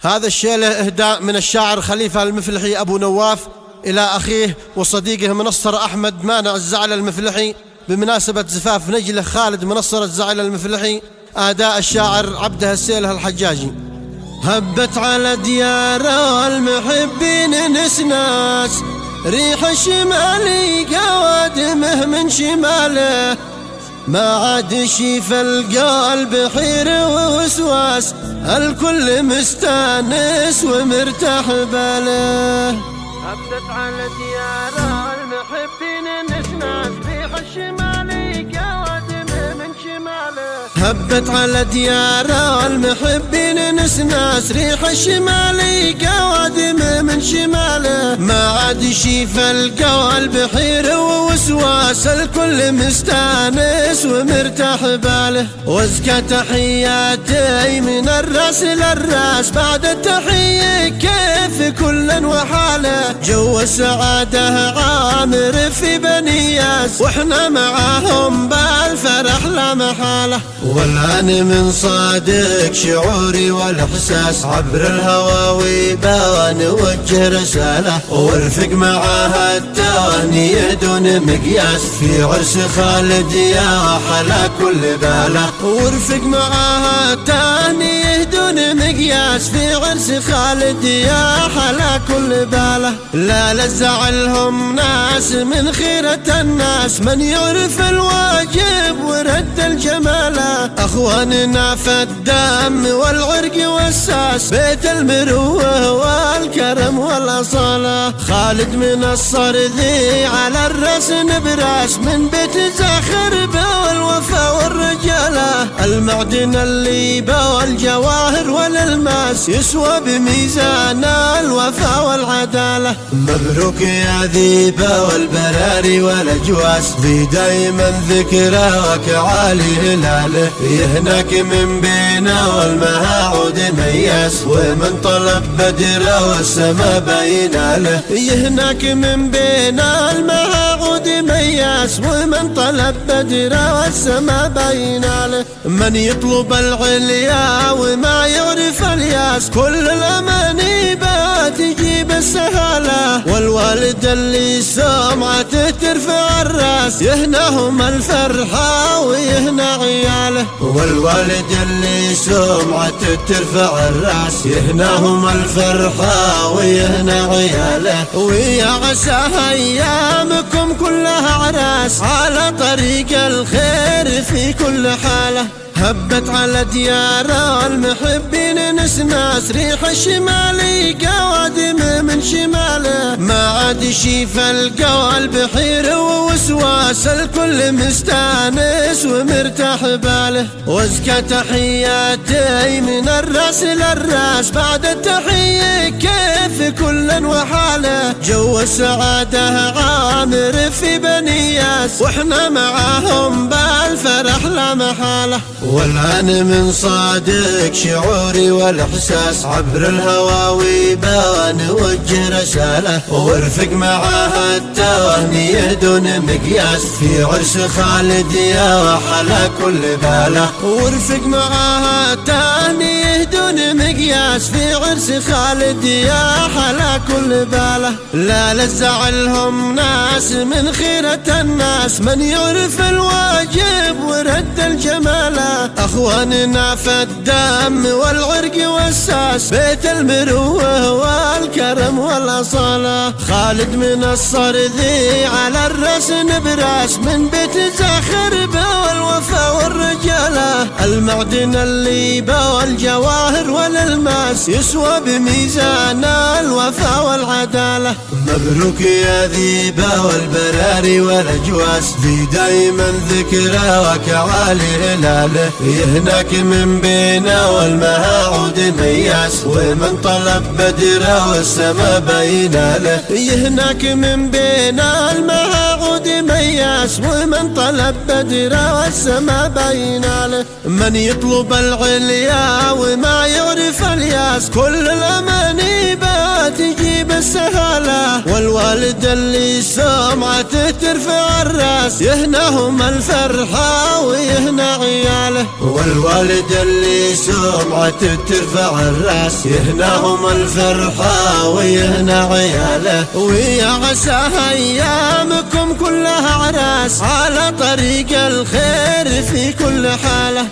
هذا الشيء له إهداء من الشاعر خليفة المفلحي أبو نواف إلى أخيه وصديقه منصر أحمد مانع الزعل المفلحي بمناسبة زفاف نجله خالد منصر الزعل المفلحي. أداء الشاعر عبده السيله الحجاجي. هبت على ديار المحبين نسناس، ريح الشمالي قوادمه من شماله، ما عاد شي في القلب حير ووسواس، الكل مستانس ومرتاح باله. هبت على ديار المحبين نسناس، ريح الشمالي قوادمه من شماله. هبت على ديار المحبين نسناس، ريح الشمالي قوادمه من شماله، ما عاد شي في القلب حير ووسواس، الكل مستانس ومرتاح باله. وازكى تحياتي من الراس للراس، بعد التحية كيف كل وحاله، جو السعادة عامر في بني ياس، واحنا معاهم بالفرح لا محالة. والآن من صادق شعوري والإحساس، عبر الهواوي بنوجه رسالة، وارفق معاها التهنئة دون مقياس، في عرس خالد يا حلا كل باله. وارفق معاها التهنئة دون مقياس، في عرس خالد يا حلا كل باله. لا لزعلهم ناس من خيرة الناس، من يعرف الواجب ورد الجماله، أخواننا في الدم والعرق والساس، بيت المروة والكرم والأصالة. خالد من الصرذي على الرأس نبراس، من بيت زاخر والوفا والرجالة، المعدن الليبة والجواهر والألماس، يسوى بميزان الوفا والعدالة. مبروك يا ذيبة والبراري والأجواس، في دايما ذكراك عالي هلاله، يهناك من بينا والمهاعود مياس، ومن طلب بدره والسما بيناله. يهناك من بينا المهاعود مياس، ومن طلب بدره والسما بيناله. من يطلب العليا وما يعرف الياس، كل الأماني بتجيب السهالة، والوالد اللي سمعته ترفع الراس، يهناهم الفرحة ويهنا عياله. والوالد اللي سمعته ترفع الراس، يهناهم الفرحة ويهنا عياله. ويا عسى أيامكم كلها عراس، على طريق الخير في كل حالة. هبت على ديار المحبين نسناس، ريح الشمالي قوادم من شماله، ما عاد شي في القلب حير ووسواس، الكل مستانس ومرتاح باله. وازكى تحياتي من الراس للراس، بعد التحية كيف كل وحاله، جو السعادة عامر في بني ياس، واحنا معاهم بالفرح لا محالة. والآن من صادق شعوري والإحساس، عبر الهواوي بنوجه رسالة، وارفق معاها التهنئة دون مقياس، في عرس خالد يا حلا كل باله. وارفق معاها التهنئة دون مقياس، في عرس خالد يا حلا كل باله. لا لزعلهم ناس من خيرة الناس، من يعرف الواجب ورد الجماله، أخواننا في الدم والعرق والساس، بيت المروة والكرم والأصالة. خالد من الصرذي على الرأس نبراس، من بيت زاخر والوفا والرجالة، المعدن الليبة والجواهر والألماس، يسوى بميزان الوفا والعدالة. مبروك يا ذيبة والبراري والأجواس، في دايما ذكراك عالي هلاله، يهناك من بينا والمهاعود مياس، ومن طلب بدره والسما بيناله. يهناك من بينا المهاعود مياس، ومن طلب بدره والسما بيناله. من يطلب العليا وما يعرف الياس، كل الأماني بتجيب السهالة، والوالد اللي سمعته ترفع الراس يهناهم الفرحة ويهنا عياله، والوالد اللي سمعته ترفع الراس يهناهم الفرحة ويهنا عياله. ويا عسى ايامكم كلها عراس على طريق الخير في كل حالة.